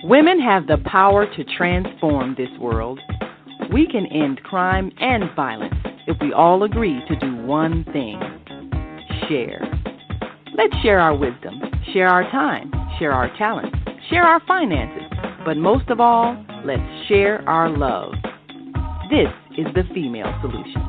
Women have the power to transform this world. We can end crime and violence if we all agree to do one thing: share. Let's share our wisdom, share our time, share our talents, share our finances, but most of all, let's share our love. This is the Female Solution.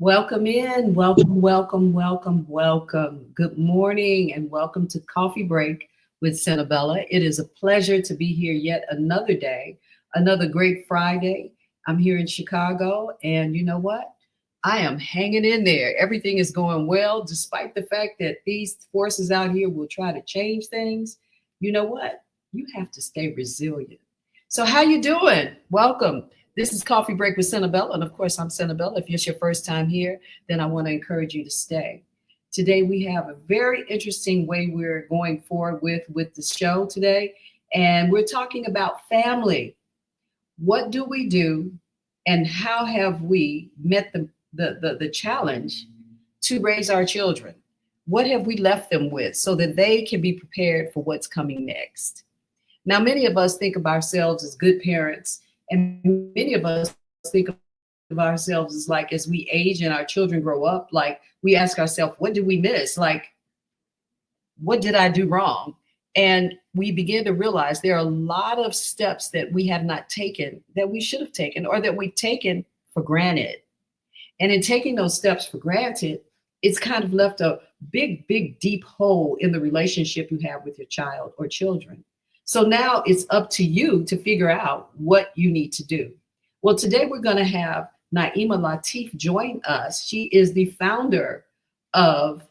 Welcome in. Welcome, welcome, welcome, welcome. Good morning and welcome to Coffee Break with Senabella. It is a pleasure to be here yet another day, another great Friday. I'm here in Chicago, and you know what? I am hanging in there. Everything is going well, despite the fact that these forces out here will try to change things. You know what? You have to stay resilient. So how you doing? Welcome. This is Coffee Break with Senabella, and of course, I'm Senabella. If it's your first time here, then I want to encourage you to stay. Today, we have a very interesting way we're going forward with the show today, and we're talking about family. What do we do, and how have we met the challenge to raise our children? What have we left them with so that they can be prepared for what's coming next? Now, many of us think of ourselves as good parents, and many of us think of ourselves as like, as we age and our children grow up, like we ask ourselves, what did we miss? Like, what did I do wrong? And we begin to realize there are a lot of steps that we have not taken that we should have taken, or that we've taken for granted. And in taking those steps for granted, it's kind of left a big, big, deep hole in the relationship you have with your child or children. So now it's up to you to figure out what you need to do. Well, today we're going to have Naima Latif join us. She is the founder of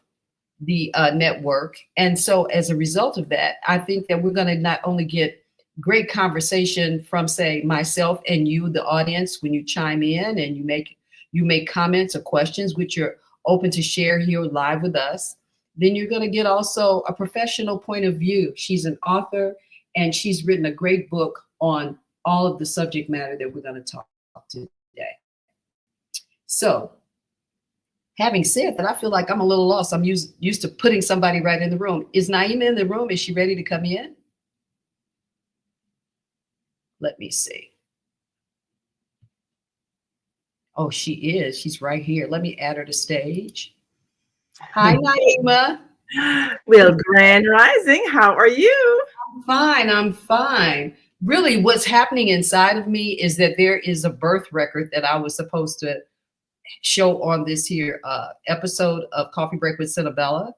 the network. And so as a result of that, I think that we're going to not only get great conversation from, say, myself and you, the audience, when you chime in and you make comments or questions, which you're open to share here live with us, then you're going to get also a professional point of view. She's an author, and she's written a great book on all of the subject matter that we're going to talk today. So, having said that, I feel like I'm a little lost. I'm used to putting somebody right in the room. Is Naima in the room? Is she ready to come in? Let me see. Oh, she is. She's right here. Let me add her to stage. Hi, Naima. Well, Grand Rising, how are you? I'm fine. Really, what's happening inside of me is that there is a birth record that I was supposed to show on this here episode of Coffee Break with Senabella,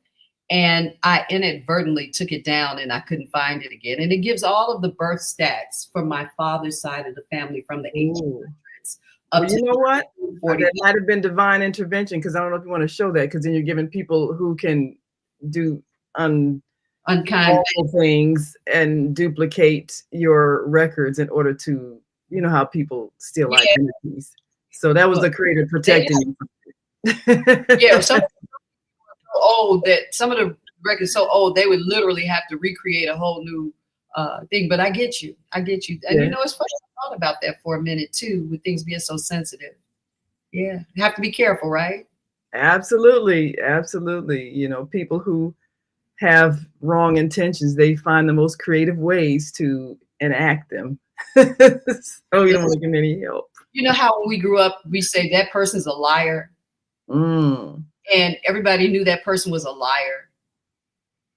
and I inadvertently took it down and I couldn't find it again. And it gives all of the birth stats from my father's side of the family from the 1800s. Well, you know what? That might have been divine intervention, because I don't know if you want to show that, because then you're giving people who can do unkind things and duplicate your records in order to, you know how people steal identities. So that was the creator protecting you. Yeah, some old that some of the records so old they would literally have to recreate a whole new thing. But I get you. And you know, it's funny, I thought about that for a minute too, with things being so sensitive. Yeah, you have to be careful, right? Absolutely. You know, people who have wrong intentions, they find the most creative ways to enact them. So you don't want to give them any help. You know how when we grew up, we say that person's a liar. And everybody knew that person was a liar.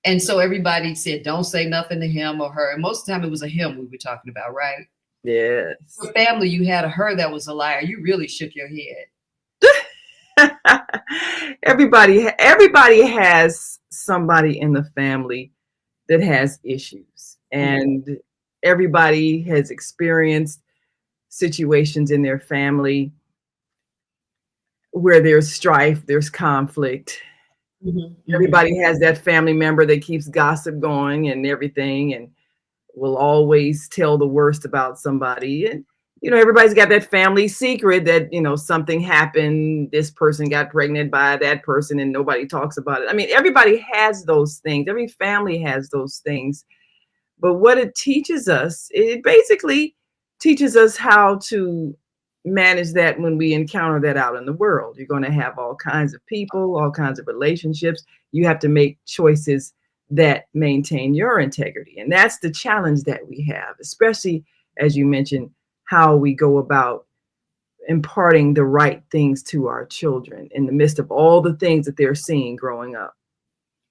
And so everybody said, don't say nothing to him or her. And most of the time it was a him we were talking about, right? Yes. For family, you had a her that was a liar. You really shook your head. Everybody has somebody in the family that has issues, and everybody has experienced situations in their family where there's strife, there's conflict. Everybody has that family member that keeps gossip going and everything, and will always tell the worst about somebody. And you know, everybody's got that family secret that, you know, something happened, this person got pregnant by that person and nobody talks about it. I mean, everybody has those things. Every family has those things. But what it teaches us, it basically teaches us how to manage that when we encounter that out in the world. You're going to have all kinds of people, all kinds of relationships. You have to make choices that maintain your integrity. And that's the challenge that we have, especially as you mentioned, how we go about imparting the right things to our children in the midst of all the things that they're seeing growing up.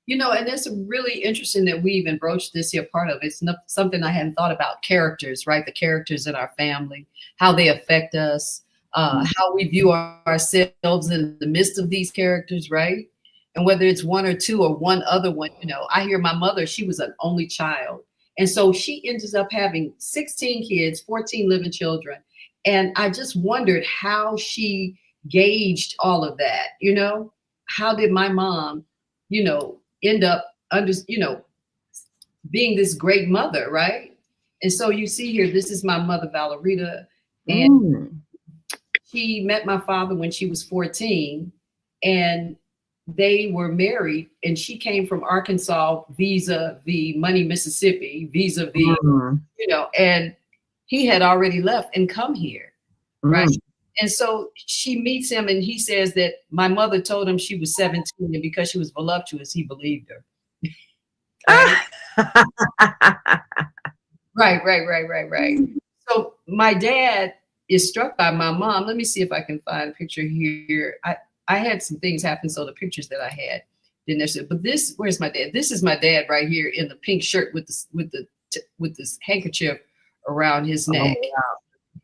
You know, and it's really interesting that we even broached this here part of it. It's not something I hadn't thought about. Characters, right? The characters in our family, how they affect us, how we view ourselves in the midst of these characters, right? And whether it's one or two or one other one, you know, I hear my mother, she was an only child. And so she ended up having 16 kids, 14 living children. And I just wondered how she gauged all of that, you know? How did my mom, you know, end up being this great mother, right? And so you see here, this is my mother, Valerita, and she met my father when she was 14, and they were married, and she came from Arkansas vis-a-vis Money, Mississippi, vis-a-vis, and he had already left and come here, right? And so she meets him, and he says that my mother told him she was 17, and because she was voluptuous, he believed her. Right. So my dad is struck by my mom. Let me see if I can find a picture here. I had some things happen, so the pictures that I had didn't necessarily. But where's my dad? This is my dad right here in the pink shirt with this handkerchief around his neck. Oh, wow.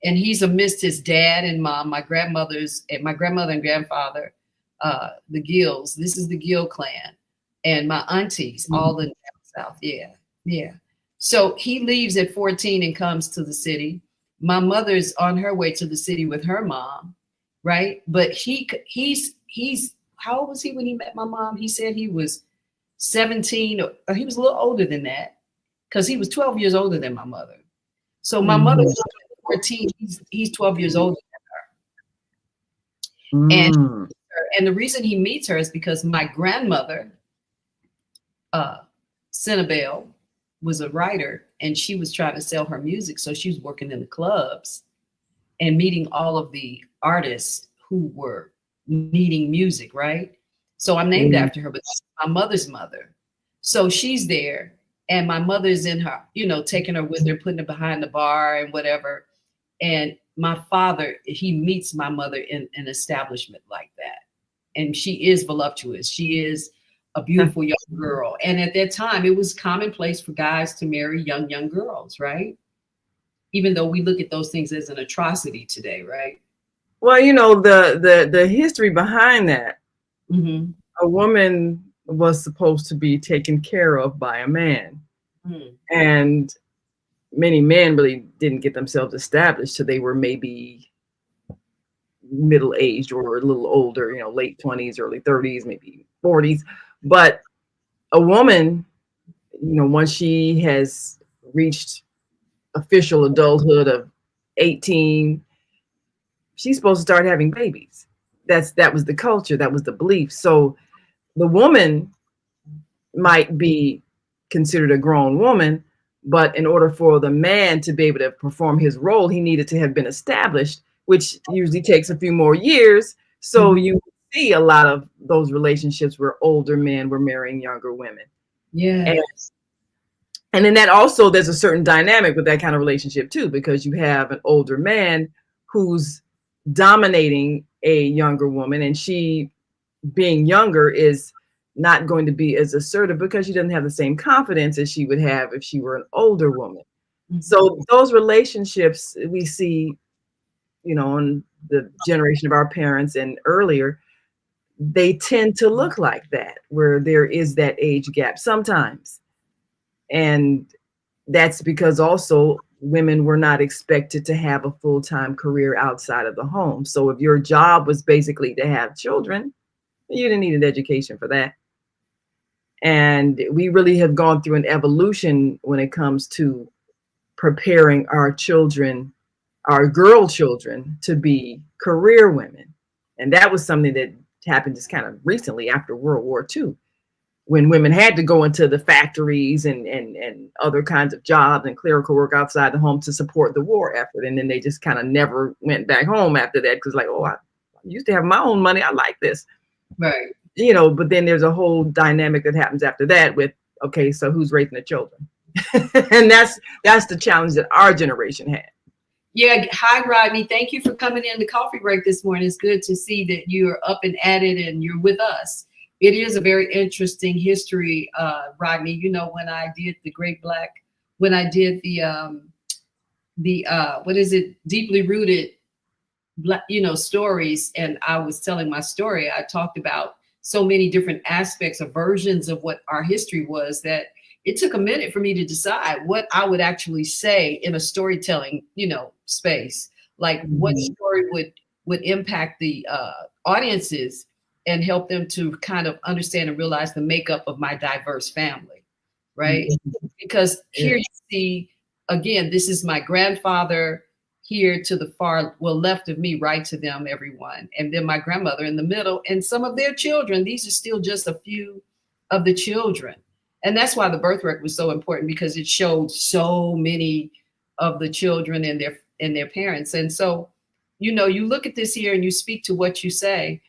And he's amidst his dad and mom, my grandmother and grandfather, the Gills. This is the Gill clan, and my aunties, all in the South. Yeah. So he leaves at 14 and comes to the city. My mother's on her way to the city with her mom, right? But he's how old was he when he met my mom? He said he was 17, or he was a little older than that, because he was 12 years older than my mother. So my mother was 14, he's 12 years older than her. And the reason he meets her is because my grandmother, Senabella, was a writer, and she was trying to sell her music. So she was working in the clubs and meeting all of the artists who were needing music, right? So I'm named after her, but she's my mother's mother. So she's there, and my mother's in her, taking her with her, putting her behind the bar and whatever. And my father, he meets my mother in an establishment like that. And she is voluptuous. She is a beautiful young girl. And at that time, it was commonplace for guys to marry young girls, right? Even though we look at those things as an atrocity today, right? Well, the history behind that, a woman was supposed to be taken care of by a man. And many men really didn't get themselves established till they were maybe middle-aged or a little older, late 20s, early 30s, maybe 40s. But a woman, once she has reached official adulthood of 18, she's supposed to start having babies. That was the culture, that was the belief. So the woman might be considered a grown woman, but in order for the man to be able to perform his role, he needed to have been established, which usually takes a few more years. So you see a lot of those relationships where older men were marrying younger women. Yeah. And then that also, there's a certain dynamic with that kind of relationship too, because you have an older man who's dominating a younger woman, and she, being younger, is not going to be as assertive because she doesn't have the same confidence as she would have if she were an older woman. So those relationships we see, in the generation of our parents and earlier, they tend to look like that, where there is that age gap sometimes. And that's because also women were not expected to have a full-time career outside of the home. So if your job was basically to have children, you didn't need an education for that. And we really have gone through an evolution when it comes to preparing our children, our girl children, to be career women. And that was something that happened just kind of recently after World War II, when women had to go into the factories and other kinds of jobs and clerical work outside the home to support the war effort. And then they just kind of never went back home after that, because like, oh, I used to have my own money. I like this. Right. You know, but then there's a whole dynamic that happens after that with, okay, so who's raising the children? And that's the challenge that our generation had. Yeah. Hi, Rodney. Thank you for coming in the coffee break this morning. It's good to see that you're up and at it and you're with us. It is a very interesting history, Rodney. You know, when I did the when I did the what is it, deeply rooted Black, stories, and I was telling my story, I talked about so many different aspects or versions of what our history was, that it took a minute for me to decide what I would actually say in a storytelling, space, like what story would impact the audiences and help them to kind of understand and realize the makeup of my diverse family, right? Because here you see, again, this is my grandfather here to the far, left of me, right to them, everyone. And then my grandmother in the middle and some of their children. These are still just a few of the children. And that's why the birth record was so important, because it showed so many of the children and their parents. And so, you look at this here and you speak to what you say,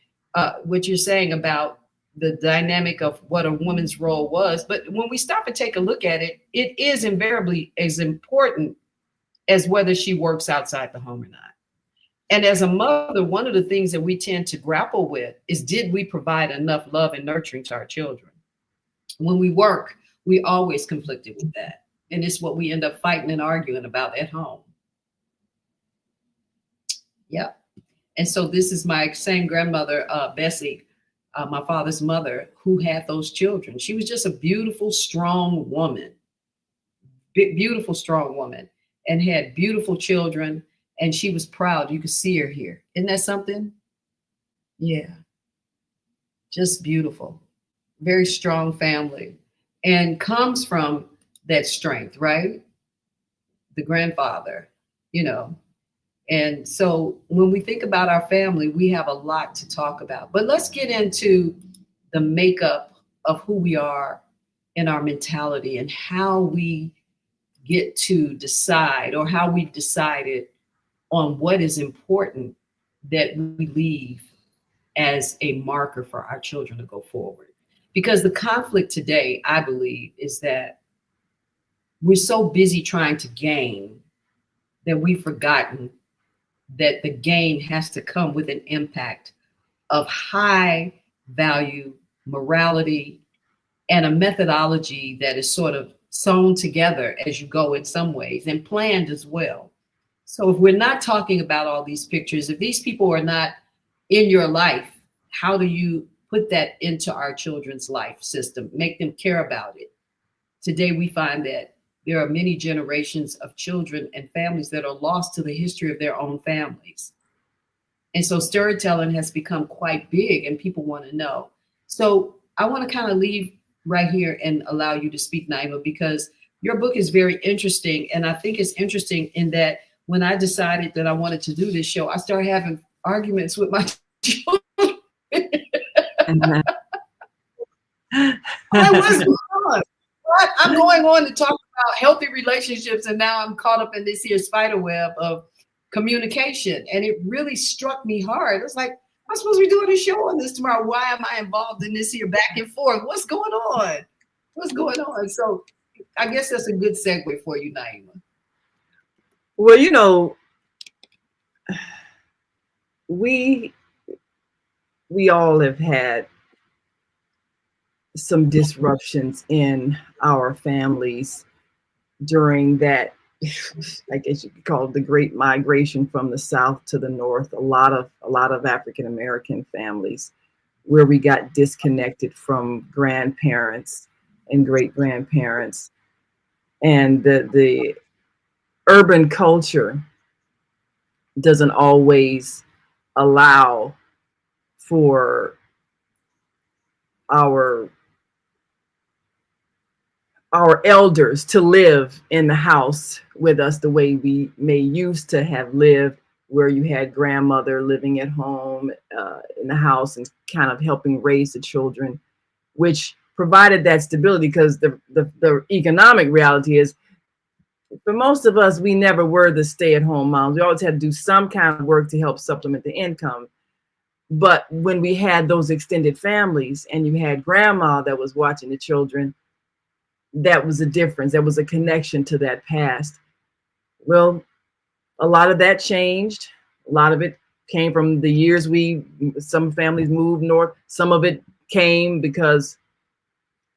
what you're saying about the dynamic of what a woman's role was. But when we stop and take a look at it, it is invariably as important as whether she works outside the home or not. And as a mother, one of the things that we tend to grapple with is, did we provide enough love and nurturing to our children? When we work, we always conflicted with that. And it's what we end up fighting and arguing about at home. Yep. And so this is my same grandmother, Bessie, my father's mother, who had those children. She was just a beautiful, strong woman, beautiful, strong woman, and had beautiful children. And she was proud. You could see her here. Isn't that something? Yeah. Just beautiful. Very strong family, and comes from that strength, right? The grandfather, And so when we think about our family, we have a lot to talk about. But let's get into the makeup of who we are and our mentality, and how we get to decide, or how we've decided on what is important that we leave as a marker for our children to go forward. Because the conflict today, I believe, is that we're so busy trying to gain that we've forgotten that the gain has to come with an impact of high value morality and a methodology that is sort of sewn together as you go in some ways, and planned as well. So if we're not talking about all these pictures, if these people are not in your life, how do you put that into our children's life system, make them care about it? Today, we find that there are many generations of children and families that are lost to the history of their own families. And so storytelling has become quite big, and people want to know. So I want to kind of leave right here and allow you to speak, Naima, because your book is very interesting. And I think it's interesting in that when I decided that I wanted to do this show, I started having arguments with my children. What's going on? What? I'm going on to talk about healthy relationships, and now I'm caught up in this here spider web of communication. And it really struck me hard. It's like, I'm supposed to be doing a show on this tomorrow. Why am I involved in this here back and forth? What's going on? What's going on? So I guess that's a good segue for you, Naima. Well, we all have had some disruptions in our families during that, I guess you could call it, the great migration from the South to the North. A lot of African American families where we got disconnected from grandparents and great grandparents, and the urban culture doesn't always allow for our elders to live in the house with us the way we may used to have lived, where you had grandmother living at home in the house and kind of helping raise the children, which provided that stability, because the economic reality is, for most of us, we never were the stay-at-home moms. We always had to do some kind of work to help supplement the income. But when we had those extended families and you had grandma that was watching the children, that was a difference. There was a connection to that past. Well, a lot of that changed. A lot of it came from the years some families moved north. Some of it came because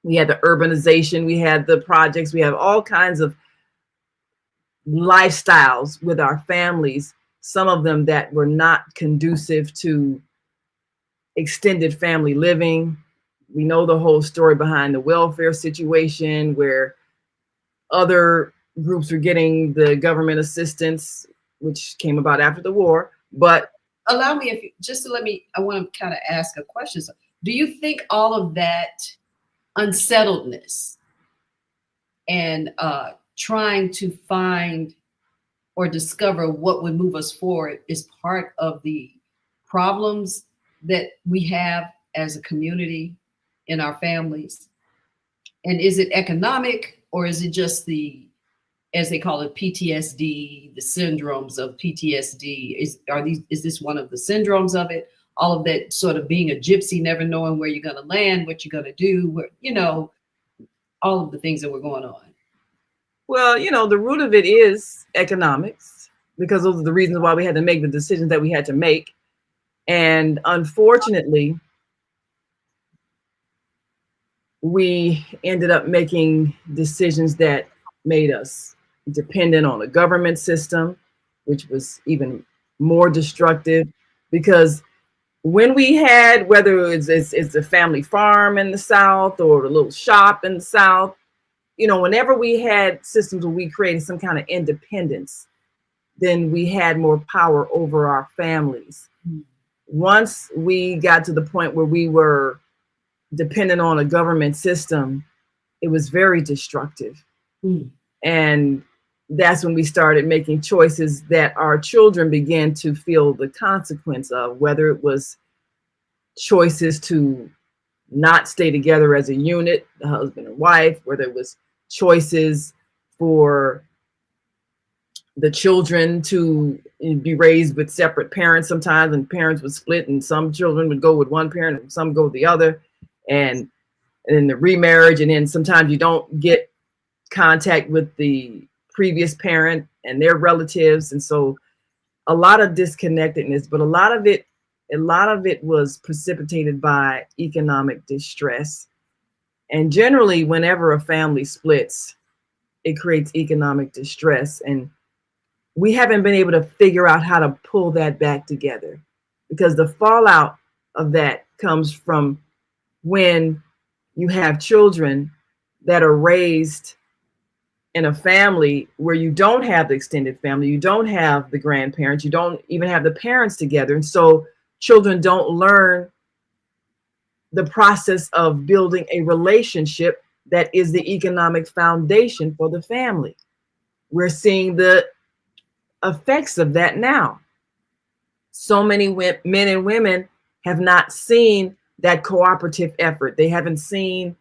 we had the urbanization, we had the projects, we have all kinds of lifestyles with our families, some of them that were not conducive to extended family living. We know the whole story behind the welfare situation, where other groups were getting the government assistance, which came about after the war. But allow me, I want to kind of ask a question. So, do you think all of that unsettledness and trying to find or discover what would move us forward is part of the problems that we have as a community in our families? And is it economic, or is it just the, as they call it, PTSD, the syndromes of PTSD? Is this one of the syndromes of it? All of that sort of being a gypsy, never knowing where you're going to land, what you're going to do, all of the things that were going on. Well, the root of it is economics, because those are the reasons why we had to make the decisions that we had to make. And unfortunately, we ended up making decisions that made us dependent on a government system, which was even more destructive, because when we had, whether it's a family farm in the South or a little shop in the South, whenever we had systems where we created some kind of independence, then we had more power over our families. Mm-hmm. Once we got to the point where we were dependent on a government system, it was very destructive. Mm-hmm. And that's when we started making choices that our children began to feel the consequence of, whether it was choices to not stay together as a unit, the husband and wife, whether it was choices for the children to be raised with separate parents sometimes, and parents would split, and some children would go with one parent and some go with the other, and then the remarriage, and then sometimes you don't get contact with the previous parent and their relatives, and so a lot of disconnectedness. But a lot of it was precipitated by economic distress. And generally, whenever a family splits, it creates economic distress. And we haven't been able to figure out how to pull that back together, because the fallout of that comes from when you have children that are raised in a family where you don't have the extended family, you don't have the grandparents, you don't even have the parents together. And so children don't learn the process of building a relationship that is the economic foundation for the family. We're seeing the effects of that now. So many men and women have not seen that cooperative effort. They haven't seen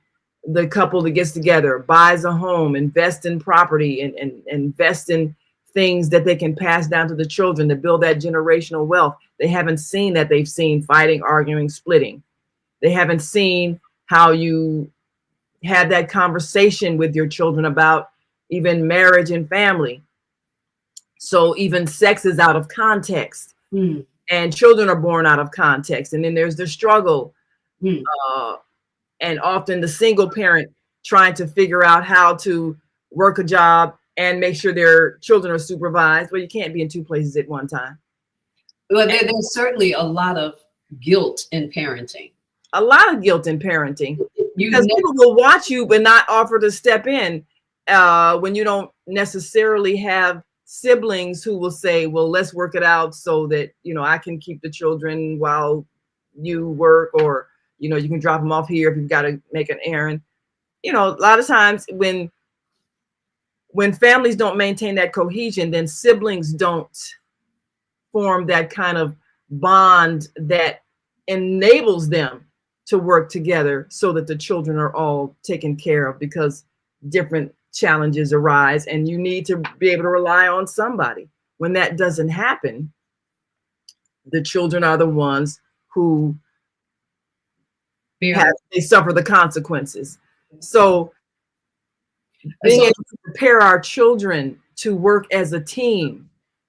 the couple that gets together, buys a home, invest in property, and invest in things that they can pass down to the children to build that generational wealth. They haven't seen that. They've seen fighting, arguing, splitting. They haven't seen how you have that conversation with your children about even marriage and family. So even sex is out of context, and children are born out of context. And then there's the struggle. And often the single parent trying to figure out how to work a job and make sure their children are supervised. Well, you can't be in two places at one time. Well, there's certainly a lot of guilt in parenting. A lot of guilt in parenting, because people will watch you but not offer to step in when you don't necessarily have siblings who will say, well, let's work it out so that, I can keep the children while you work, or, you can drop them off here if you've got to make an errand. A lot of times when families don't maintain that cohesion, then siblings don't form that kind of bond that enables them to work together so that the children are all taken care of, because different challenges arise and you need to be able to rely on somebody. When that doesn't happen, the children are the ones who they suffer the consequences. So being able to prepare our children to work as a team,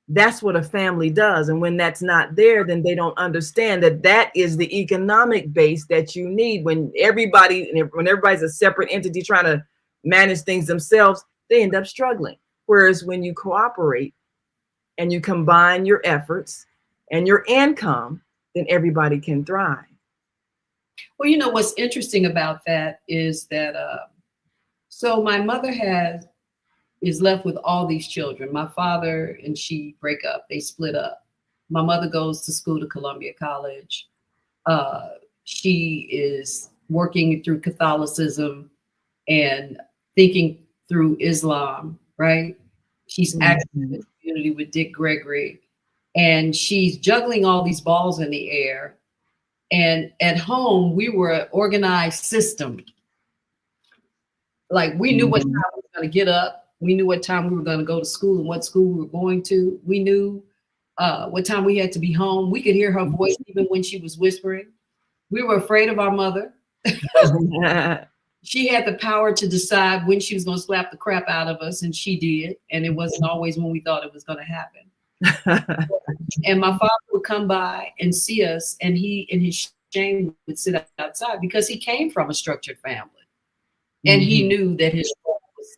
that's what a family does. And when that's not there, then they don't understand that that is the economic base that you need. When everybody's a separate entity trying to manage things themselves, they end up struggling. Whereas when you cooperate and you combine your efforts and your income, then everybody can thrive. Well, you know, what's interesting about that is that, so my mother is left with all these children. My father and she break up, they split up. My mother goes to school to Columbia College. She is working through Catholicism and thinking through Islam, right? She's active in the community with Dick Gregory, and she's juggling all these balls in the air. And at home, we were an organized system. Like, we knew what time we were going to get up. We knew what time we were going to go to school and what school we were going to. We knew what time we had to be home. We could hear her voice even when she was whispering. We were afraid of our mother. She had the power to decide when she was going to slap the crap out of us, and she did. And it wasn't always when we thought it was going to happen. And my father would come by and see us, and he, in his shame, would sit outside because he came from a structured family. And he knew that his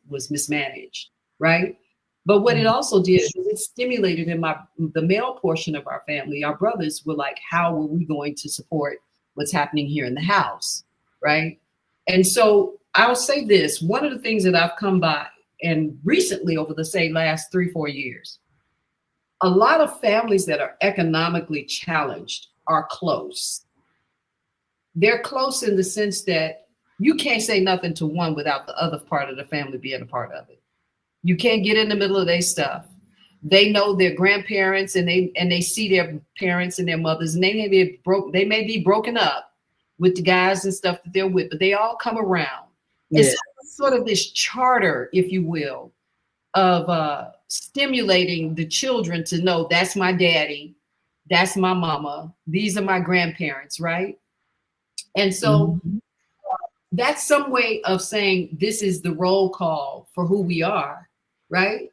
was mismanaged, right? But what it also did is it stimulated in the male portion of our family. Our brothers were like, how were we going to support what's happening here in the house, right? And so I'll say this, one of the things that I've come by, and recently over the, say, last 3-4 years, a lot of families that are economically challenged are close. They're close in the sense that you can't say nothing to one without the other part of the family being a part of it. You can't get in the middle of their stuff. They know their grandparents, and they see their parents and their mothers, and they may be broken up with the guys and stuff that they're with, but they all come around. Yes. It's sort of this charter, if you will, of stimulating the children to know that's my daddy, that's my mama, these are my grandparents, right? And so that's some way of saying this is the roll call for who we are, right?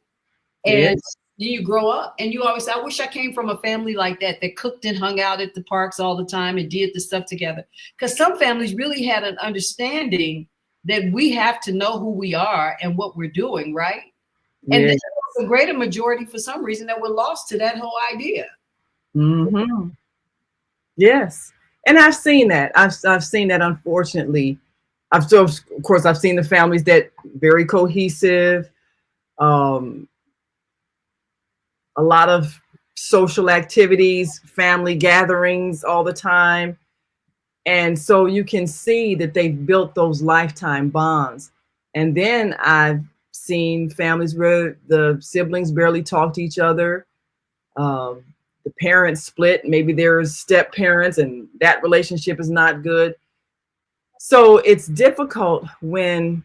And you grow up and you always say, I wish I came from a family like that cooked and hung out at the parks all the time and did the stuff together. Because some families really had an understanding that we have to know who we are and what we're doing, right? And there was a greater majority, for some reason, that were lost to that whole idea. Yes. And I've seen that. I've seen that, unfortunately. Of course, I've seen the families that very cohesive, a lot of social activities, family gatherings all the time. And so you can see that they've built those lifetime bonds. And then I've seen families where the siblings barely talk to each other. The parents split, maybe there's step parents, and that relationship is not good. So it's difficult when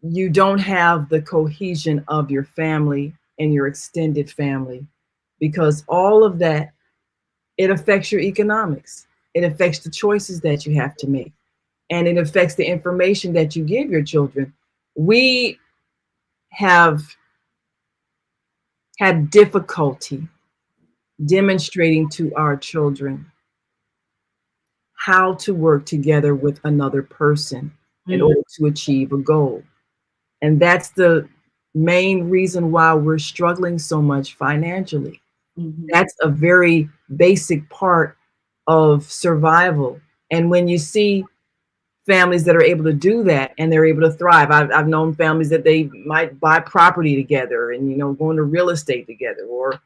you don't have the cohesion of your family and your extended family, because all of that, it affects your economics. It affects the choices that you have to make, and it affects the information that you give your children. We have had difficulty demonstrating to our children how to work together with another person in order to achieve a goal. And that's the main reason why we're struggling so much financially. That's a very basic part of survival. And when you see families that are able to do that and they're able to thrive, I've known families that they might buy property together and, go into real estate together, or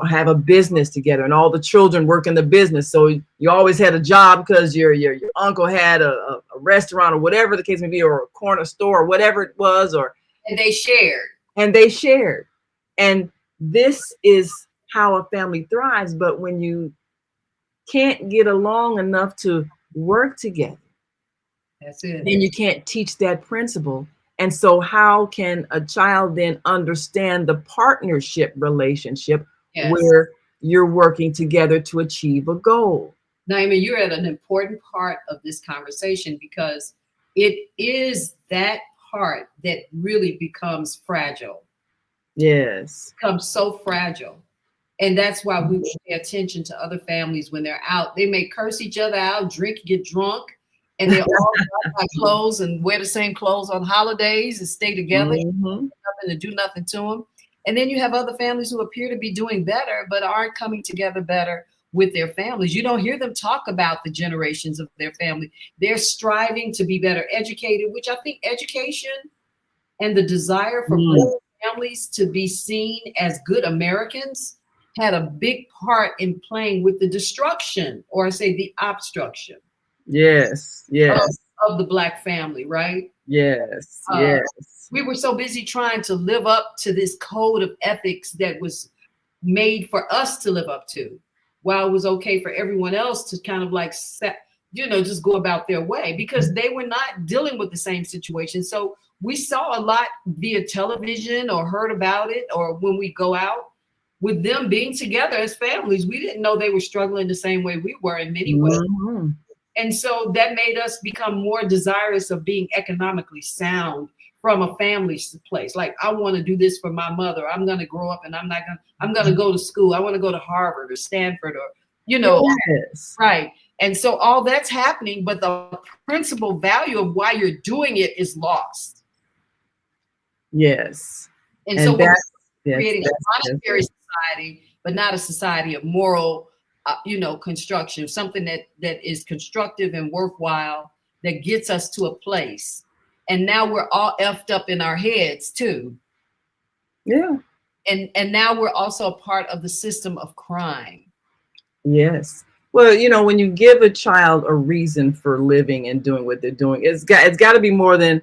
have a business together, and all the children work in the business. So you always had a job because your uncle had a restaurant, or whatever the case may be, or a corner store, or whatever it was, and they shared. And this is how a family thrives. But when you can't get along enough to work together, That's it. then you can't teach that principle. And so how can a child then understand the partnership relationship where you're working together to achieve a goal? Naima, you're at an important part of this conversation, because it is that part that really becomes fragile. Yes. Becomes so fragile. And that's why we pay attention to other families when they're out. They may curse each other out, drink, get drunk, and they all buy clothes and wear the same clothes on holidays and stay together, nothing to do nothing to them. And then you have other families who appear to be doing better, but aren't coming together better with their families. You don't hear them talk about the generations of their family. They're striving to be better educated, which I think education and the desire for families to be seen as good Americans had a big part in playing with the destruction, or I say the obstruction. Yes. Of the Black family, right? Yes. We were so busy trying to live up to this code of ethics that was made for us to live up to, while it was okay for everyone else to kind of like just go about their way, because they were not dealing with the same situation. So we saw a lot via television or heard about it, or when we go out with them being together as families. We didn't know they were struggling the same way we were in many ways. And so that made us become more desirous of being economically sound from a family place. Like, I want to do this for my mother. I'm going to grow up and I'm going to go to school. I want to go to Harvard or Stanford or, right. And so all that's happening, but the principal value of why you're doing it is lost. Yes. And so we're creating a monetary society, but not a society of moral, construction, something that is constructive and worthwhile, that gets us to a place. And now we're all effed up in our heads too. Yeah. And now we're also a part of the system of crime. Yes. Well, when you give a child a reason for living and doing what they're doing, it's got to be more than,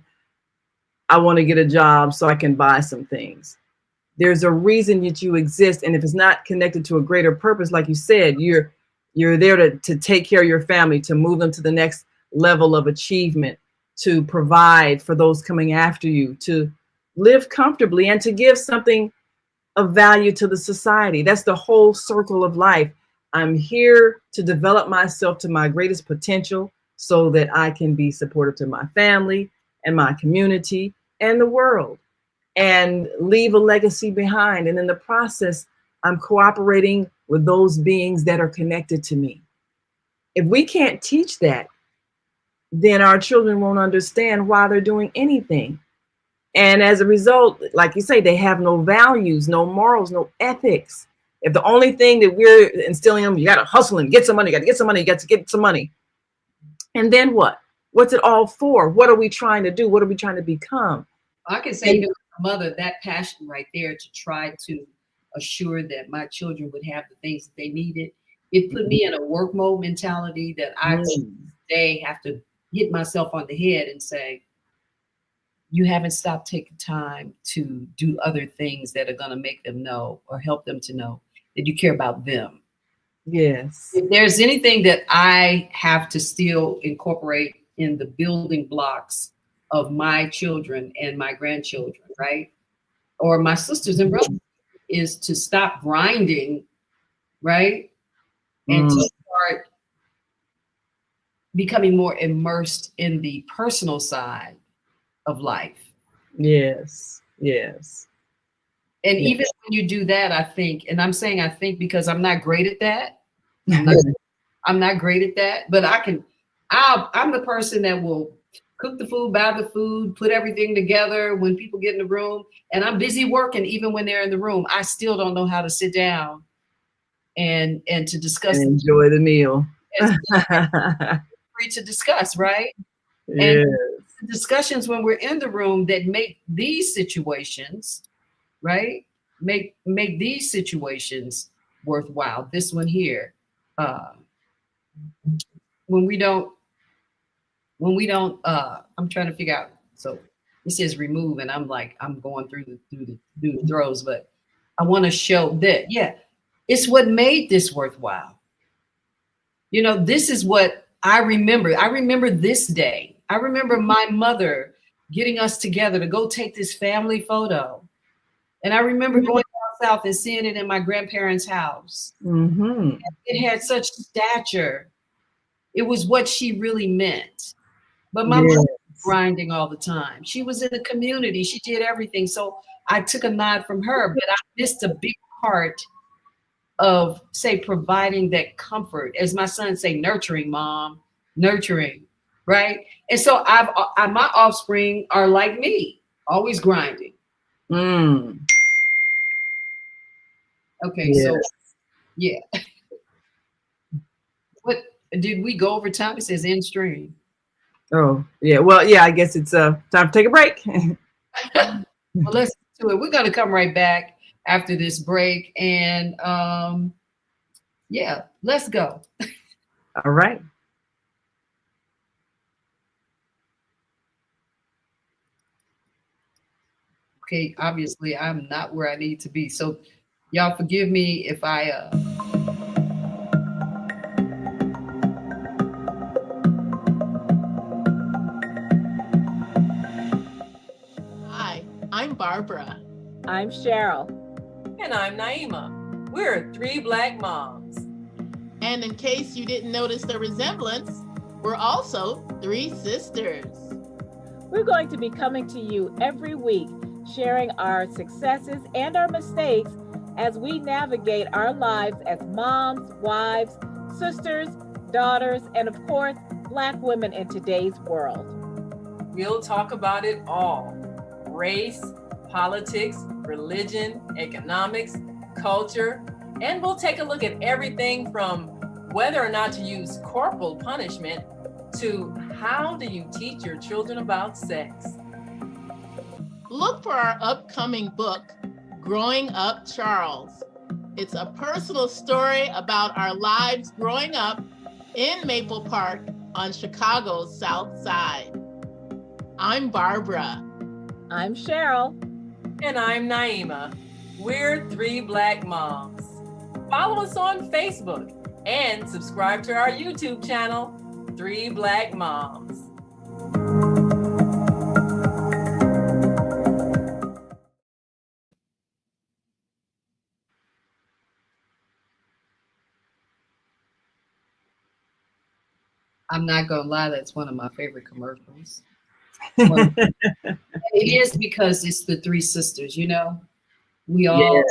I want to get a job so I can buy some things. There's a reason that you exist. And if it's not connected to a greater purpose, like you said, you're there to take care of your family, to move them to the next level of achievement, to provide for those coming after you, to live comfortably, and to give something of value to the society. That's the whole circle of life. I'm here to develop myself to my greatest potential so that I can be supportive to my family and my community and the world, and leave a legacy behind. And in the process, I'm cooperating with those beings that are connected to me. If we can't teach that, then our children won't understand why they're doing anything. And as a result, like you say, they have no values, no morals, no ethics. If the only thing that we're instilling them, you got to hustle and get some money, you got to get some money, you got to get some money. And then what? What's it all for? What are we trying to do? What are we trying to become? I can say, mother, that passion right there to try to assure that my children would have the things that they needed, it put me in a work mode mentality that I today have to hit myself on the head and say, you haven't stopped taking time to do other things that are going to make them know or help them to know that you care about them. Yes. If there's anything that I have to still incorporate in the building blocks of my children and my grandchildren, right? Or my sisters and brothers, is to stop grinding, right? And to start becoming more immersed in the personal side of life. Yes. And even when you do that, I think, and I'm saying I think because I'm not great at that. I'm not great at that, but I'm the person that will cook the food, buy the food, put everything together when people get in the room. And I'm busy working even when they're in the room. I still don't know how to sit down and to discuss and enjoy the meal. Free to discuss, right? And the discussions when we're in the room that make these situations, right? Make these situations worthwhile. This one here, when we don't, I'm trying to figure out. So it says remove, and I'm like, I'm going through the throws, but I want to show that, it's what made this worthwhile. You know, this is what I remember. I remember this day. I remember my mother getting us together to go take this family photo. And I remember going down south and seeing it in my grandparents' house. Mm-hmm. It had such stature. It was what she really meant. But my Yes. mother was grinding all the time. She was in the community. She did everything. So I took a nod from her, but I missed a big part of, say, providing that comfort, as my son say, nurturing, mom, nurturing, right? And so my offspring are like me, always grinding. Mm. Okay, Yes. so yeah. What did we go over time? It says end stream. Oh, yeah. Well, yeah, I guess it's time to take a break. Well, let's do it. We're gonna come right back after this break, and yeah, let's go. All right. Okay, obviously I'm not where I need to be, so y'all forgive me if I Hi, I'm Barbara. I'm Cheryl. And I'm Naima. We're three Black moms. And in case you didn't notice the resemblance, we're also three sisters. We're going to be coming to you every week, sharing our successes and our mistakes as we navigate our lives as moms, wives, sisters, daughters, and of course, Black women in today's world. We'll talk about it all: race, politics, religion, economics, culture, and we'll take a look at everything from whether or not to use corporal punishment to how do you teach your children about sex. Look for our upcoming book, Growing Up Charles. It's a personal story about our lives growing up in Maple Park on Chicago's South Side. I'm Barbara. I'm Cheryl. And I'm Naima. We're three Black moms. Follow us on Facebook and subscribe to our YouTube channel, Three Black Moms. I'm not gonna lie, that's one of my favorite commercials. Well, it is because it's the three sisters, you know. We all Yes.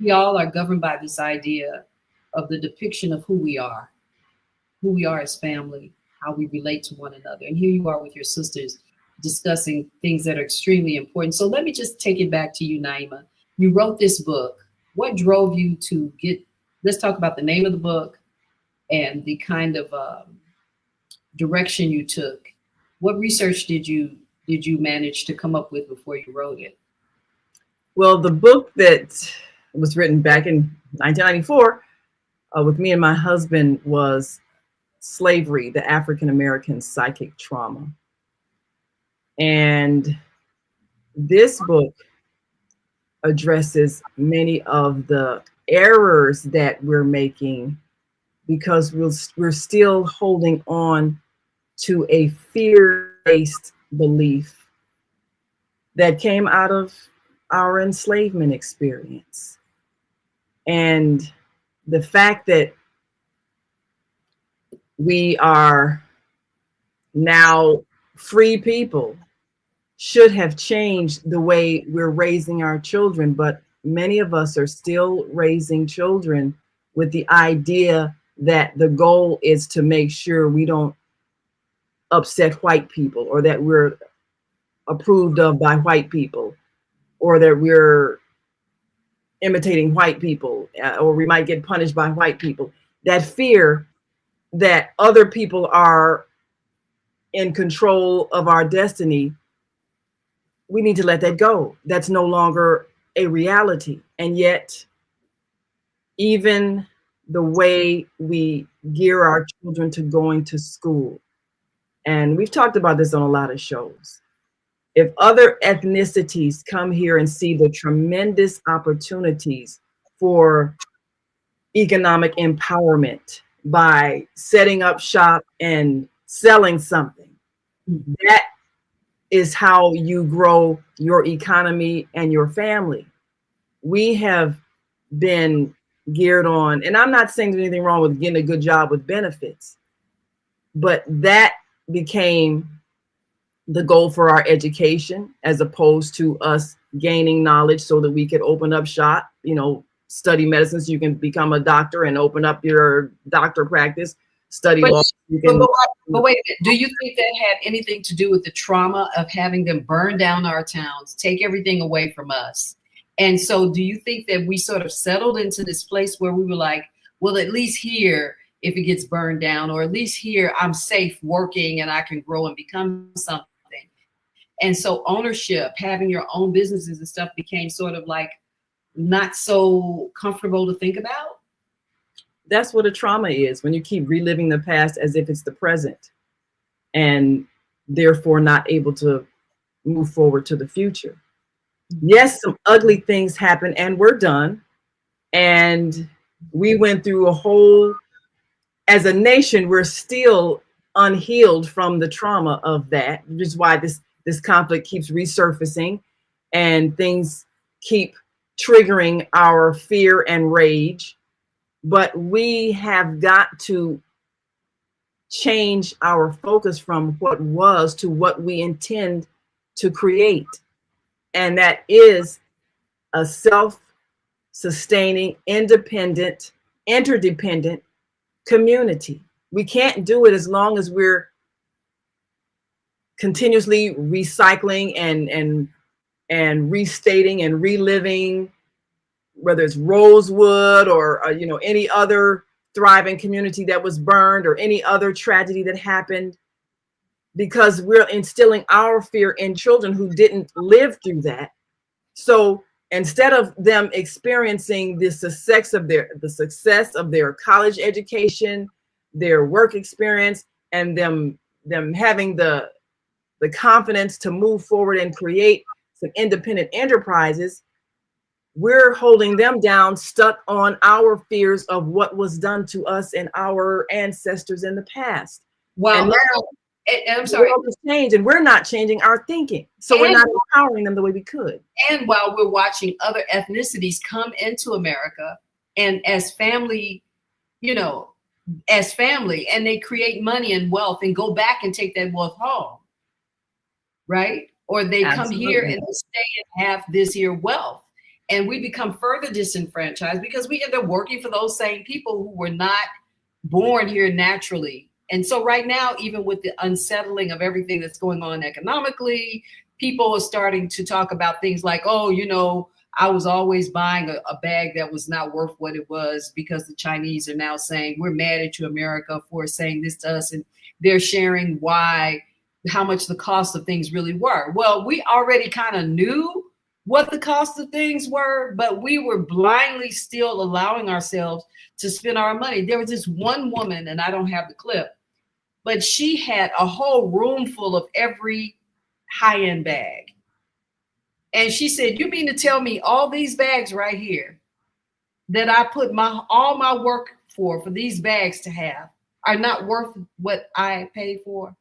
we all are governed by this idea of the depiction of who we are as family, how we relate to one another. And here you are with your sisters discussing things that are extremely important. So let me just take it back to you, Naima. You wrote this book. What drove you to let's talk about the name of the book and the kind of direction you took. What research did you manage to come up with before you wrote it? Well, the book that was written back in 1994 with me and my husband was Slavery, the African American Psychic Trauma. And this book addresses many of the errors that we're making because we're still holding on to a fear-based belief that came out of our enslavement experience. And the fact that we are now free people should have changed the way we're raising our children, but many of us are still raising children with the idea that the goal is to make sure we don't upset white people, or that we're approved of by white people, or that we're imitating white people, or we might get punished by white people. That fear that other people are in control of our destiny, we need to let that go. That's no longer a reality. And yet, even the way we gear our children to going to school, and we've talked about this on a lot of shows, if other ethnicities come here and see the tremendous opportunities for economic empowerment by setting up shop and selling something. That is how you grow your economy and your family. We have been geared on, and I'm not saying there's anything wrong with getting a good job with benefits, but that became the goal for our education, as opposed to us gaining knowledge so that we could open up shop, study medicine so you can become a doctor and open up your doctor practice, study law. But wait a minute. Do you think that had anything to do with the trauma of having them burn down our towns, take everything away from us? And so do you think that we sort of settled into this place where we were like, well, at least here, if it gets burned down, or at least here, I'm safe working and I can grow and become something. And so ownership, having your own businesses and stuff became sort of like not so comfortable to think about. That's what a trauma is, when you keep reliving the past as if it's the present, and therefore not able to move forward to the future. Yes, some ugly things happen and we're done. And we went through a whole, as a nation, we're still unhealed from the trauma of that, which is why this conflict keeps resurfacing and things keep triggering our fear and rage. But we have got to change our focus from what was to what we intend to create. And that is a self-sustaining, independent, interdependent community. We can't do it as long as we're continuously recycling and restating and reliving, whether it's Rosewood or any other thriving community that was burned, or any other tragedy that happened, because we're instilling our fear in children who didn't live through that. So instead of them experiencing the success of their college education, their work experience, and them having the confidence to move forward and create some independent enterprises, we're holding them down, stuck on our fears of what was done to us and our ancestors in the past. Wow. And now, I'm sorry, the world has changed, and we're not changing our thinking. So we're not empowering them the way we could. And while we're watching other ethnicities come into America and as family, and they create money and wealth and go back and take that wealth home, right? Or they come here and they stay and have this here wealth. And we become further disenfranchised because we end up working for those same people who were not born here naturally. And so right now, even with the unsettling of everything that's going on economically, people are starting to talk about things like, oh, I was always buying a bag that was not worth what it was, because the Chinese are now saying we're mad at you, America, for saying this to us. And they're sharing how much the cost of things really were. Well, we already kind of knew what the cost of things were, but we were blindly still allowing ourselves to spend our money. There was this one woman, and I don't have the clip, but she had a whole room full of every high-end bag. And she said, you mean to tell me all these bags right here that I put all my work for these bags to have are not worth what I paid for?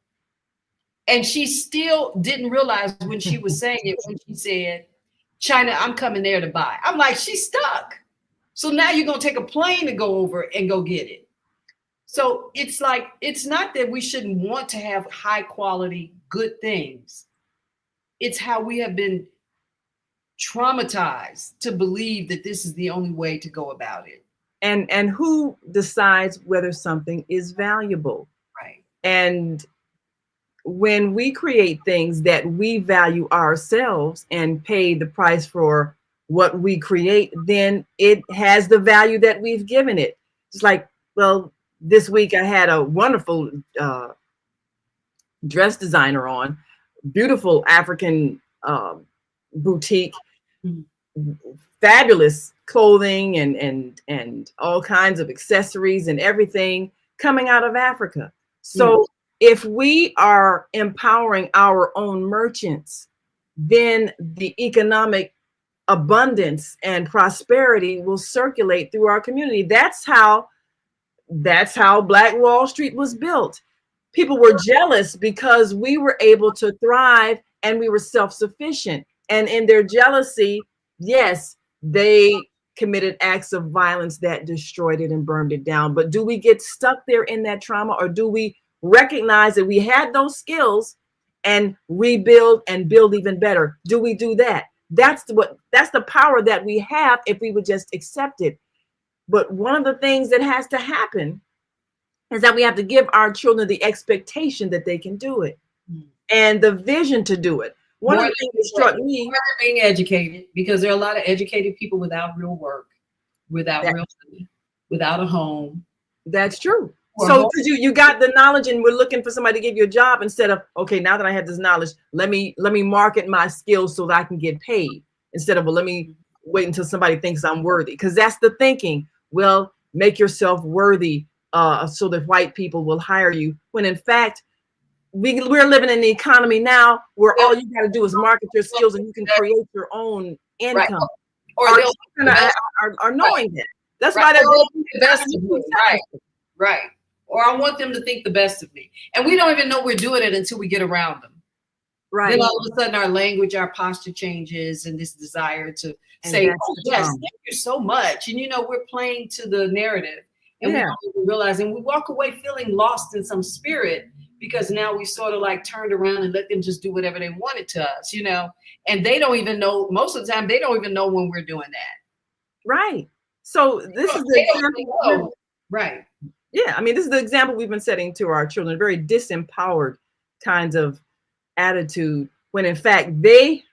And she still didn't realize when she was saying it, when she said, China, I'm coming there to buy. I'm like, she's stuck. So now you're going to take a plane to go over and go get it. So it's like, it's not that we shouldn't want to have high quality, good things. It's how we have been traumatized to believe that this is the only way to go about it. And who decides whether something is valuable? Right. And when we create things that we value ourselves and pay the price for what we create, then it has the value that we've given it. It's like, well, this week I had a wonderful dress designer on, beautiful African boutique, fabulous clothing and all kinds of accessories and everything coming out of Africa. So if we are empowering our own merchants, then the economic abundance and prosperity will circulate through our community. That's how that's how Black Wall Street was built. People were jealous because we were able to thrive and we were self-sufficient. And in their jealousy, yes, they committed acts of violence that destroyed it and burned it down. But do we get stuck there in that trauma, or do we recognize that we had those skills and rebuild and build even better? Do we do that? That's the power that we have if we would just accept it. But one of the things that has to happen is that we have to give our children the expectation that they can do it and the vision to do it. One of the things that struck me, being educated, because there are a lot of educated people without real work, without real money, without a home. That's true. So you got the knowledge, and we're looking for somebody to give you a job instead of, okay, now that I have this knowledge, let me market my skills so that I can get paid, instead of, well, let me wait until somebody thinks I'm worthy. Because that's the thinking. Well, make yourself worthy so that white people will hire you. When in fact, we're living in the economy now where all you got to do is market your skills and you can create your own income. Right. Or our children are knowing that. That's why they're the best of me. Right. Or I want them to think the best of me. And we don't even know we're doing it until we get around them. Right. Then all of a sudden our language, our posture changes, and this desire to say, oh, yes, thank you so much. And, we're playing to the narrative. And we don't even realize, and we walk away feeling lost in some spirit, because now we sort of like turned around and let them just do whatever they wanted to us, and they don't even know, most of the time, they don't even know when we're doing that. Right. So this is the example. Right. Yeah. I mean, this is the example we've been setting to our children, very disempowered kinds of attitude, when in fact they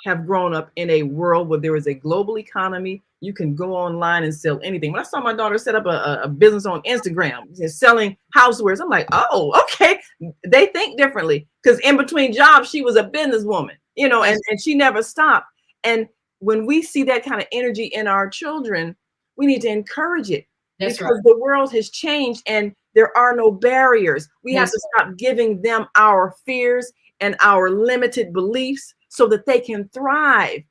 have grown up in a world where there is a global economy. You can go online and sell anything. When I saw my daughter set up a business on Instagram, selling housewares, I'm like, oh, okay. They think differently, because in between jobs, she was a businesswoman, and she never stopped. And when we see that kind of energy in our children, we need to encourage it. That's because the world has changed and there are no barriers. We have to stop giving them our fears and our limited beliefs so that they can thrive.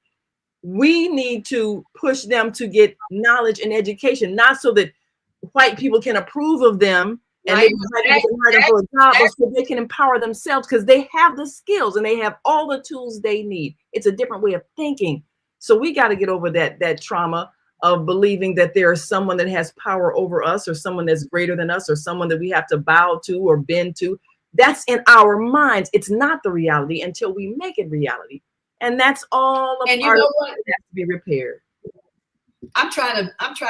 We need to push them to get knowledge and education, not so that white people can approve of them and maybe white people can hire them for a job, but so they can empower themselves, because they have the skills and they have all the tools they need. It's a different way of thinking. So we got to get over that trauma of believing that there is someone that has power over us, or someone that's greater than us, or someone that we have to bow to or bend to. That's in our minds. It's not the reality until we make it reality. And that's all a part of what has to be repaired. I'm trying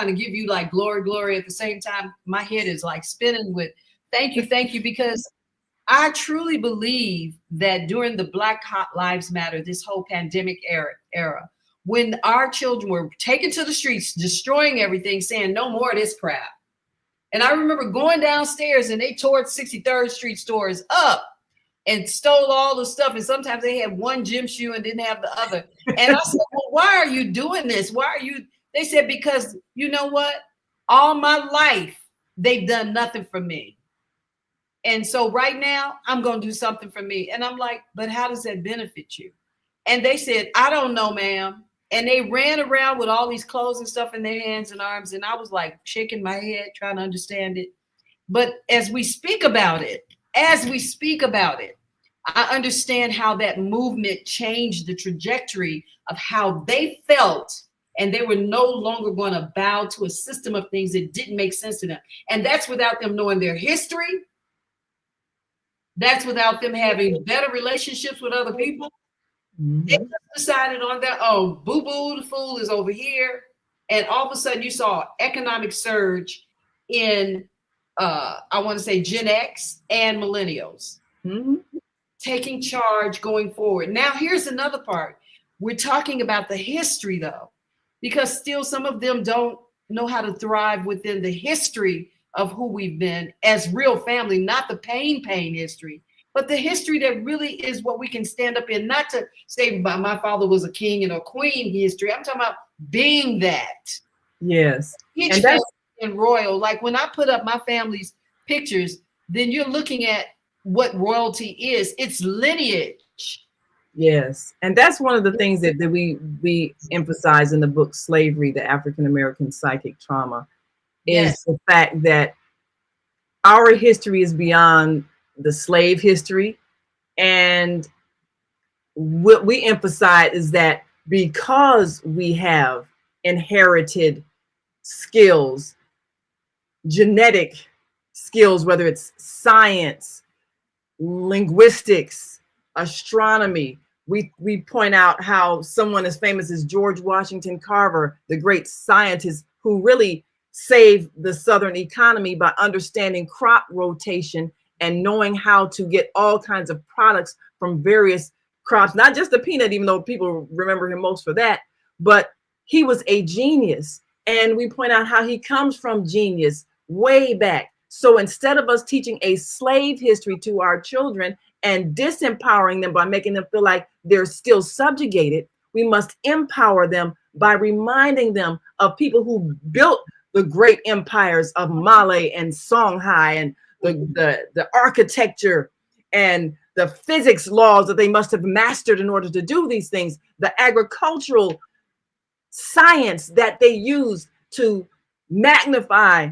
to give you like glory at the same time. My head is like spinning with thank you, because I truly believe that during the Black Lives Matter, this whole pandemic era, when our children were taken to the streets, destroying everything, saying no more of this crap. And I remember going downstairs and they tore 63rd Street stores up and stole all the stuff. And sometimes they had one gym shoe and didn't have the other. And I said, well, why are you doing this? They said, because you know what? All my life, they've done nothing for me. And so right now I'm going to do something for me. And I'm like, but how does that benefit you? And they said, I don't know, ma'am. And they ran around with all these clothes and stuff in their hands and arms. And I was like shaking my head, trying to understand it. But as we speak about it, I understand how that movement changed the trajectory of how they felt. And they were no longer going to bow to a system of things that didn't make sense to them. And that's without them knowing their history. That's without them having better relationships with other people. Mm-hmm. They just decided on their own, boo-boo, the fool is over here. And all of a sudden you saw economic surge in, I want to say Gen X and millennials. Mm-hmm. Taking charge going forward. Now, here's another part. We're talking about the history, though, because still some of them don't know how to thrive within the history of who we've been as real family, not the pain history, but the history that really is what we can stand up in, not to say my father was a king and a queen history. I'm talking about being that. Yes. Each family and royal. Like when I put up my family's pictures, then you're looking at what royalty is. It's lineage. Yes. And that's one of the things that we emphasize in the book Slavery, the African American Psychic Trauma, is the fact that our history is beyond the slave history. And what we emphasize is that because we have inherited skills, genetic skills, whether it's science, linguistics, astronomy, we point out how someone as famous as George Washington Carver, the great scientist who really saved the Southern economy by understanding crop rotation and knowing how to get all kinds of products from various crops, not just the peanut, even though people remember him most for that, but he was a genius. And we point out how he comes from genius way back. So instead of us teaching a slave history to our children and disempowering them by making them feel like they're still subjugated, we must empower them by reminding them of people who built the great empires of Mali and Songhai, and the architecture and the physics laws that they must have mastered in order to do these things, the agricultural science that they used to magnify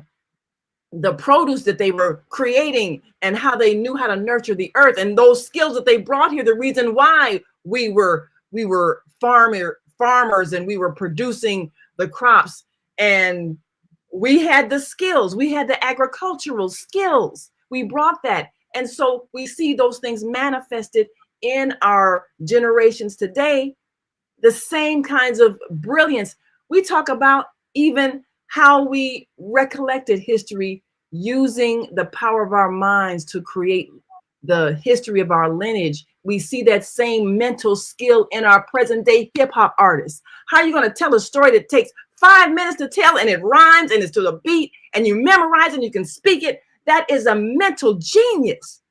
the produce that they were creating, and how they knew how to nurture the earth, and those skills that they brought here. The reason why we were farmers and we were producing the crops, and we had the skills, we had the agricultural skills, we brought that. And so we see those things manifested in our generations today, the same kinds of brilliance. We talk about even how we recollected history using the power of our minds to create the history of our lineage. We see that same mental skill in our present day hip hop artists. How are you going to tell a story that takes 5 minutes to tell, and it rhymes and it's to the beat, and you memorize and you can speak it? That is a mental genius.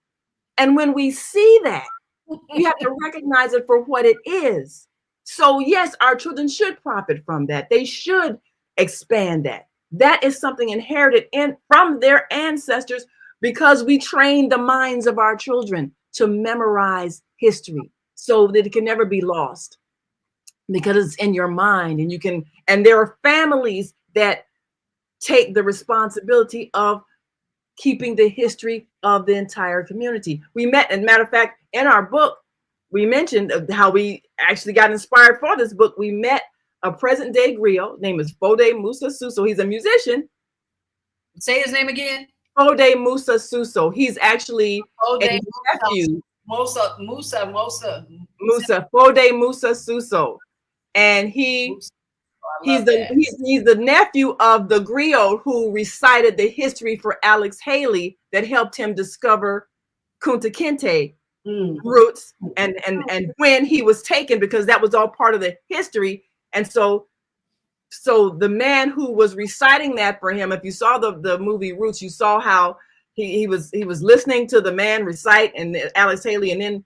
And when we see that, we have to recognize it for what it is. So yes, our children should profit from that. They should expand that. That is something inherited from their ancestors, because we train the minds of our children to memorize history so that it can never be lost, because it's in your mind. And there are families that take the responsibility of keeping the history of the entire community. We met, as a matter of fact, in our book, we mentioned how we actually got inspired for this book. We met a present day griot. Name is Fode Musa Suso. He's a musician. Say his name again. Fode Musa Suso. He's actually a nephew. Musa Fode Musa Suso, and he's the nephew of the griot who recited the history for Alex Haley that helped him discover Kunta Kinte roots and when he was taken, because that was all part of the history. And so the man who was reciting that for him, if you saw the movie Roots, you saw how he was listening to the man recite, and Alex Haley, and then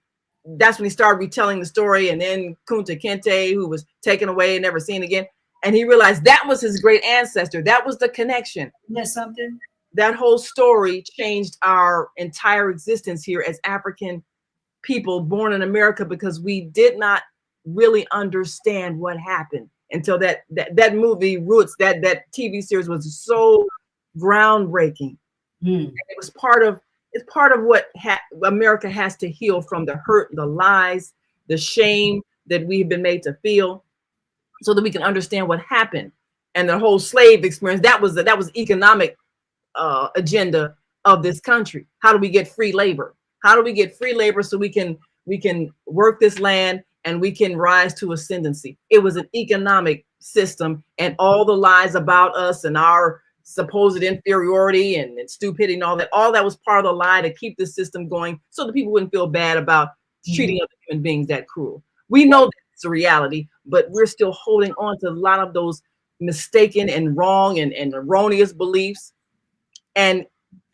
that's when he started retelling the story. And then Kunta Kinte, who was taken away and never seen again, and he realized that was his great ancestor. That was the connection. Isn't that something? That whole story changed our entire existence here as African people born in America, because we did not really understand what happened until that movie Roots, that TV series was so groundbreaking. It was part of what America has to heal from: the hurt, the lies, the shame that we've been made to feel, so that we can understand what happened. And the whole slave experience, that was economic agenda of this country. How do we get free labor? How do we get free labor so we can work this land and we can rise to ascendancy? It was an economic system, and all the lies about us and our supposed inferiority and stupidity and all that was part of the lie to keep the system going, so that people wouldn't feel bad about treating other human beings that cruel. We know that's a reality, but we're still holding on to a lot of those mistaken and wrong and erroneous beliefs, and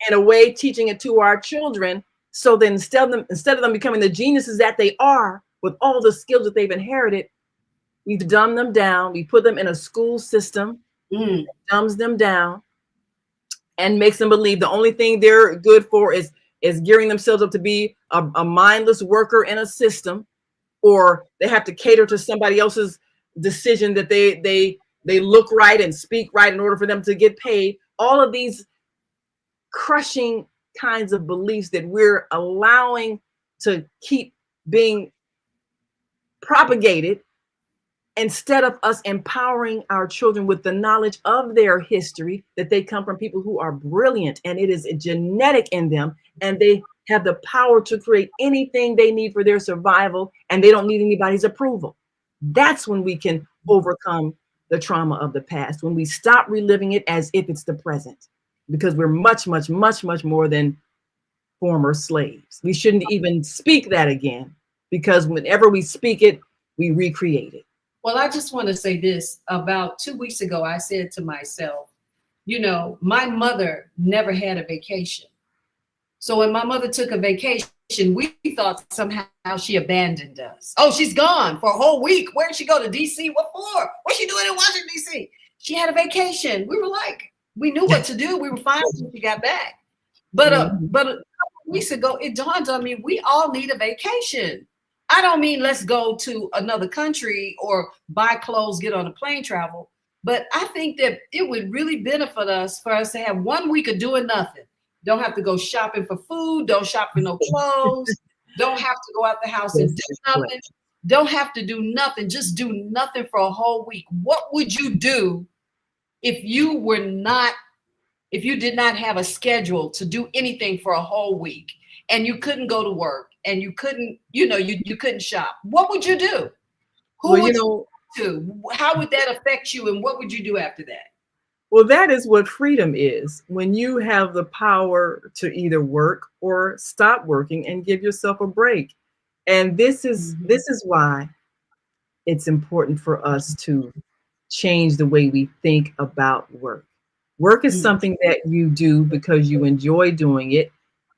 in a way teaching it to our children. So then instead of them becoming the geniuses that they are with all the skills that they've inherited, we've dumbed them down. We put them in a school system, dumbs them down, and makes them believe the only thing they're good for is gearing themselves up to be a mindless worker in a system, or they have to cater to somebody else's decision that they look right and speak right in order for them to get paid. All of these crushing kinds of beliefs that we're allowing to keep being propagated, instead of us empowering our children with the knowledge of their history, that they come from people who are brilliant and it is genetic in them, and they have the power to create anything they need for their survival, and they don't need anybody's approval. That's when we can overcome the trauma of the past, when we stop reliving it as if it's the present, because we're much, much, much, much more than former slaves. We shouldn't even speak that again, because whenever we speak it, we recreate it. Well, I just want to say this. About 2 weeks ago, I said to myself, you know, my mother never had a vacation. So when my mother took a vacation, we thought somehow she abandoned us. Oh, she's gone for a whole week. Where did she go? To DC? What for? What's she doing in Washington, DC? She had a vacation. We were like, we knew what to do. We were fine when she got back. But a couple weeks ago, it dawned on me, we all need a vacation. I don't mean let's go to another country or buy clothes, get on a plane travel. But I think that it would really benefit us for us to have 1 week of doing nothing. Don't have to go shopping for food. Don't shop for no clothes. Don't have to go out the house and do nothing. Don't have to do nothing. Just do nothing for a whole week. What would you do if you did not have a schedule to do anything for a whole week, and you couldn't go to work, and you couldn't, you couldn't shop? What would you do? Who would you do? How would that affect you, and what would you do after that? Well, that is what freedom is. When you have the power to either work or stop working and give yourself a break. And this is why it's important for us to change the way we think about work. Work is something that you do because you enjoy doing it,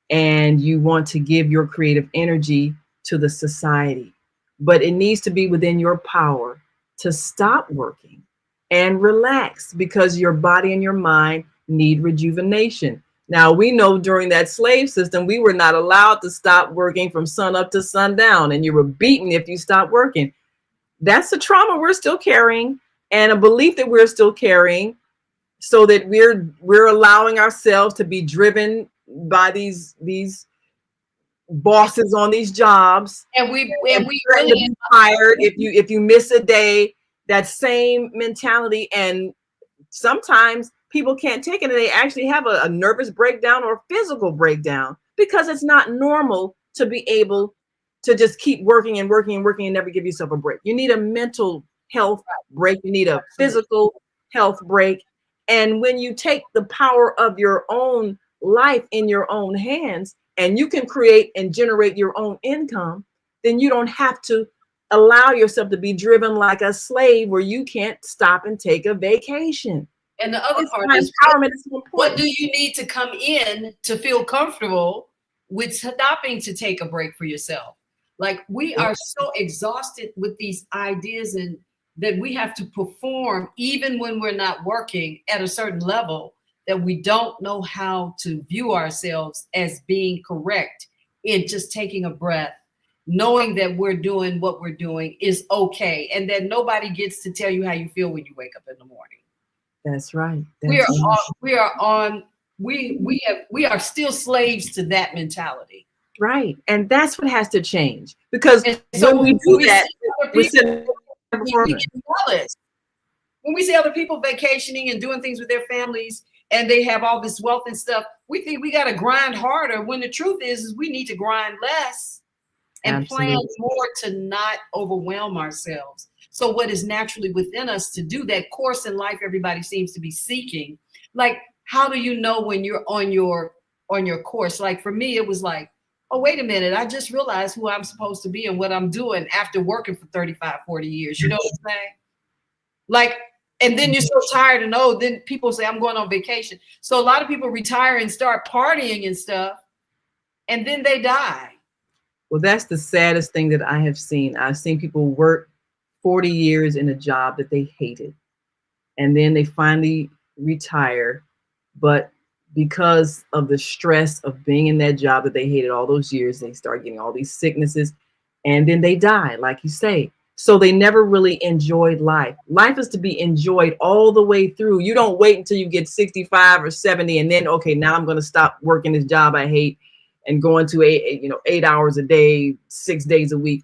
and you want to give your creative energy to the society. But it needs to be within your power to stop working and relax, because your body and your mind need rejuvenation. Now, we know during that slave system, we were not allowed to stop working from sun up to sundown, and you were beaten if you stopped working. That's a trauma we're still carrying, and a belief that we're still carrying, so that we're allowing ourselves to be driven by these bosses on these jobs, and we really be tired if you miss a day. That same mentality, and sometimes people can't take it, and they actually have a nervous breakdown or physical breakdown, because it's not normal to be able to just keep working and working and working and never give yourself a break. You need a mental health break. You need a physical health break. And when you take the power of your own life in your own hands, and you can create and generate your own income, then you don't have to allow yourself to be driven like a slave, where you can't stop and take a vacation. And the other part is, empowerment is so important. What do you need to come in to feel comfortable with stopping to take a break for yourself? Like, we are so exhausted with these ideas, and that we have to perform even when we're not working at a certain level, that we don't know how to view ourselves as being correct in just taking a breath, knowing that we're doing what we're doing is okay, and that nobody gets to tell you how you feel when you wake up in the morning. That's right. We are still slaves to that mentality. Right. And that's what has to change, because when we do that, when we see other people vacationing and doing things with their families, and they have all this wealth and stuff, we think we got to grind harder, when the truth is we need to grind less and plan more to not overwhelm ourselves. So what is naturally within us to do that course in life everybody seems to be seeking. Like, how do you know when you're on your course? Like, for me, it was like, oh, wait a minute, I just realized who I'm supposed to be and what I'm doing after working for 35, 40 years. You know what I'm saying? Like, and then you're so tired, and then people say, I'm going on vacation. So a lot of people retire and start partying and stuff, and then they die. Well, that's the saddest thing that I have seen. I've seen people work 40 years in a job that they hated, and then they finally retire. But because of the stress of being in that job that they hated all those years, they start getting all these sicknesses, and then they die, like you say. So they never really enjoyed life. Life is to be enjoyed all the way through. You don't wait until you get 65 or 70 and then, okay, now I'm going to stop working this job I hate and going to 8 hours a day, 6 days a week.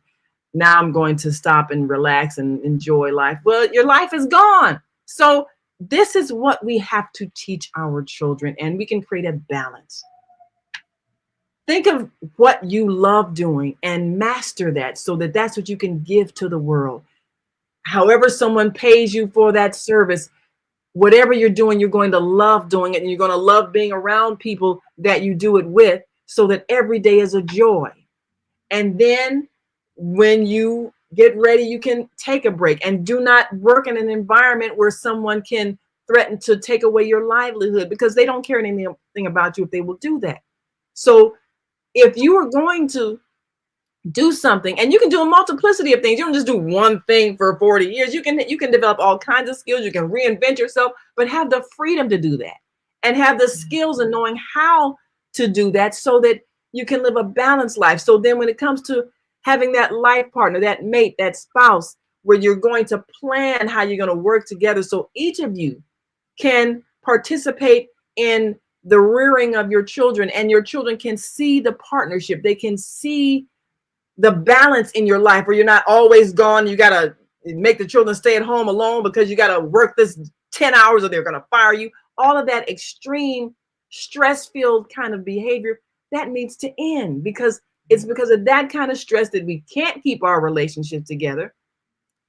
Now I'm going to stop and relax and enjoy life. Well, your life is gone. So this is what we have to teach our children, and we can create a balance. Think of what you love doing and master that so that that's what you can give to the world. However someone pays you for that service, whatever you're doing, you're going to love doing it, and you're going to love being around people that you do it with, so that every day is a joy. And then when you get ready, you can take a break, and do not work in an environment where someone can threaten to take away your livelihood, because they don't care anything about you if they will do that. So if you are going to do something, and you can do a multiplicity of things, you don't just do one thing for 40 years. You can develop all kinds of skills. You can reinvent yourself, but have the freedom to do that, and have the skills and knowing how to do that, so that you can live a balanced life. So then when it comes to having that life partner, that mate, that spouse, where you're going to plan how you're going to work together, so each of you can participate in the rearing of your children, and your children can see the partnership. They can see the balance in your life, where you're not always gone. You got to make the children stay at home alone because you got to work this 10 hours or they're going to fire you. All of that extreme stress-filled kind of behavior, that needs to end, because it's because of that kind of stress that we can't keep our relationships together.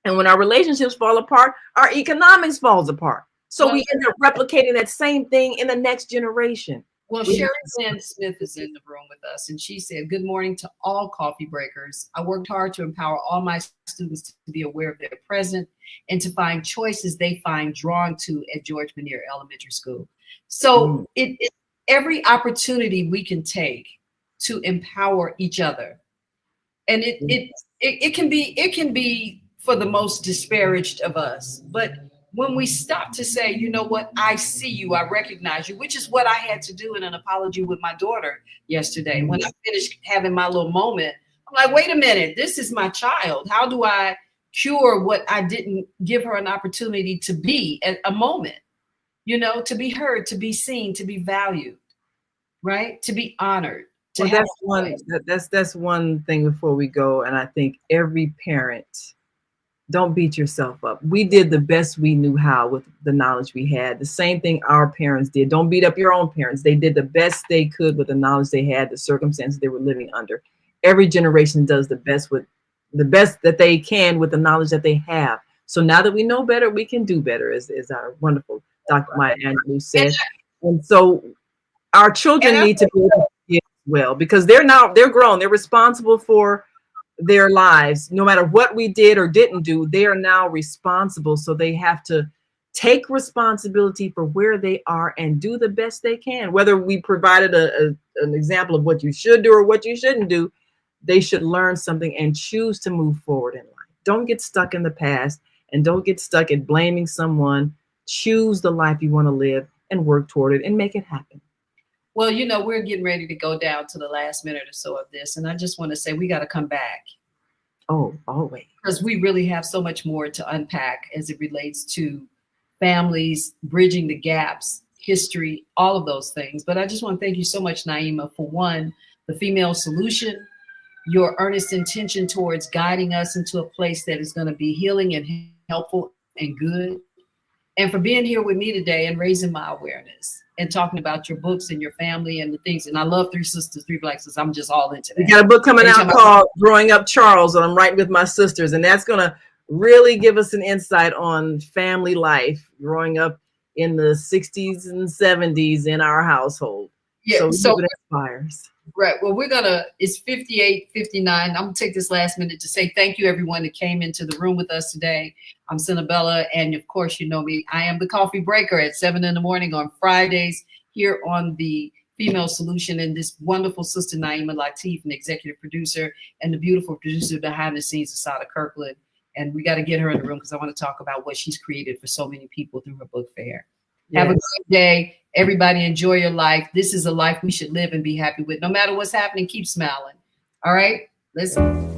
And when our relationships fall apart, our economics falls apart. So we end up replicating that same thing in the next generation. Well, Sherry Ann Smith is in the room with us, and she said, "Good morning to all coffee breakers. I worked hard to empower all my students to be aware of their present and to find choices they find drawn to at George Muneer Elementary School." So it every opportunity we can take to empower each other, and it can be for the most disparaged of us, but when we stop to say, you know what, I see you, I recognize you, which is what I had to do in an apology with my daughter yesterday. When I finished having my little moment, I'm like, wait a minute, this is my child. How do I cure what I didn't give her an opportunity to be at a moment? You know, to be heard, to be seen, to be valued, right? To be honored. That's one thing before we go. And I think every parent, don't beat yourself up. We did the best we knew how with the knowledge we had. The same thing our parents did. Don't beat up your own parents. They did the best they could with the knowledge they had, the circumstances they were living under. Every generation does the best that they can with the knowledge that they have. So now that we know better, we can do better, as our wonderful Dr. Maya Angelou said. And so our children need to be able to do well, because they're grown. They're responsible for their lives. No matter what we did or didn't do, they are now responsible. So they have to take responsibility for where they are and do the best they can. Whether we provided an example of what you should do or what you shouldn't do, they should learn something and choose to move forward in life. Don't get stuck in the past, and don't get stuck at blaming someone. Choose the life you want to live and work toward it and make it happen. Well, you know, we're getting ready to go down to the last minute or so of this. And I just want to say we got to come back. Oh, always. Because we really have so much more to unpack as it relates to families, bridging the gaps, history, all of those things. But I just want to thank you so much, Naima, for one, the female solution, your earnest intention towards guiding us into a place that is going to be healing and helpful and good. And for being here with me today and raising my awareness and talking about your books and your family and the things. And I love Three Sisters, Three Black Sisters. I'm just all into that. We got a book coming out called Growing Up Charles, that I'm writing with my sisters. And that's going to really give us an insight on family life, growing up in the 60s and 70s in our household. Yeah, so it inspires. Right. Well, it's 58:59. I'm going to take this last minute to say thank you, everyone that came into the room with us today. I'm Senabella. And of course, you know me. I am the coffee breaker at 7 in the morning on Fridays here on the Female Solution. And this wonderful sister, Naima Latif, an executive producer, and the beautiful producer behind the scenes, Asada Kirkland. And we got to get her in the room because I want to talk about what she's created for so many people through her book fair. Yes. Have a great day. Everybody enjoy your life. This is a life we should live and be happy with. No matter what's happening, keep smiling. All right? Listen.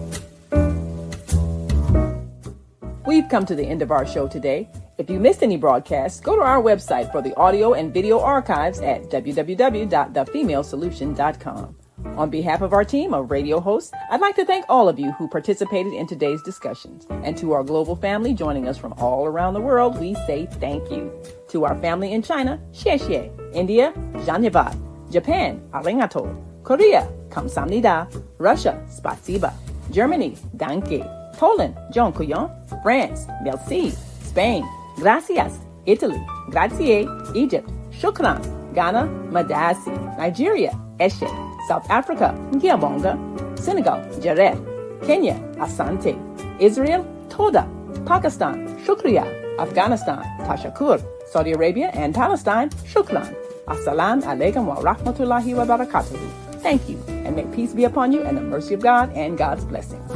come to the end of our show today. If you missed any broadcasts, go to our website for the audio and video archives at www.thefemalesolution.com. On behalf of our team of radio hosts, I'd like to thank all of you who participated in today's discussions. And to our global family joining us from all around the world, we say thank you. To our family in China, xie xie. India, dhanyavad. Japan, arigato. Korea, kamsamnida. Russia, spasiba. Germany, danke. Poland, dziękuję. France, merci. Spain, gracias. Italy, grazie. Egypt, shukran. Ghana, madasi. Nigeria, eshe. South Africa, Ngiyabonga. Senegal, Jaref. Kenya, Asante. Israel, Toda. Pakistan, Shukriya. Afghanistan, Tashakur. Saudi Arabia and Palestine, Shukran. Assalamu alaikum wa rahmatullahi wa barakatuhu. Thank you, and may peace be upon you and the mercy of God and God's blessings.